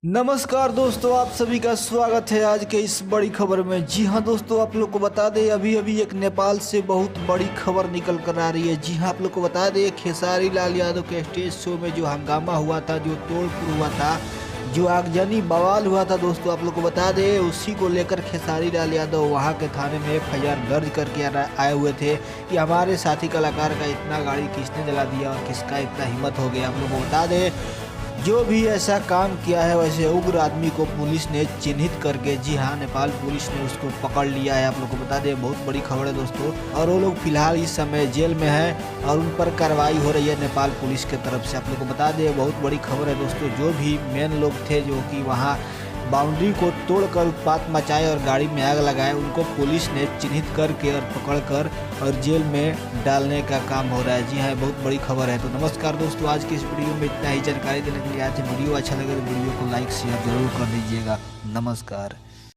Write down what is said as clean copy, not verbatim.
नमस्कार दोस्तों, आप सभी का स्वागत है आज के इस बड़ी खबर में। जी हां दोस्तों, आप लोग को बता दें अभी अभी एक नेपाल से बहुत बड़ी खबर निकल कर आ रही है। जी हां, आप लोग को बता दें खेसारी लाल यादव के स्टेज शो में जो हंगामा हुआ था, जो तोड़फोड़ हुआ था, जो आगजनी बवाल हुआ था दोस्तों, आप लोग को बता दें उसी को लेकर खेसारी लाल यादव वहां के थाने में FIR दर्ज करके आए हुए थे कि हमारे साथी कलाकार का इतना गाड़ी किसने जला दिया और किसका इतना हिम्मत हो गया। आप लोग को बता दें जो भी ऐसा काम किया है वैसे उग्र आदमी को पुलिस ने चिन्हित करके, जी हाँ, नेपाल पुलिस ने उसको पकड़ लिया है। आप लोग को बता दें बहुत बड़ी खबर है दोस्तों, और वो लोग फिलहाल इस समय जेल में हैं और उन पर कार्रवाई हो रही है नेपाल पुलिस के तरफ से। आप लोग को बता दें बहुत बड़ी खबर है दोस्तों, जो भी मेन लोग थे जो कि वहाँ बाउंड्री को तोड़कर उत्पात मचाए और गाड़ी में आग लगाए, उनको पुलिस ने चिन्हित करके और पकड़कर और जेल में डालने का काम हो रहा है। जी हाँ, बहुत बड़ी खबर है। तो नमस्कार दोस्तों, आज की इस वीडियो में इतना ही जानकारी देने के लिए। आज वीडियो अच्छा लगे तो वीडियो को लाइक शेयर जरूर कर दीजिएगा। नमस्कार।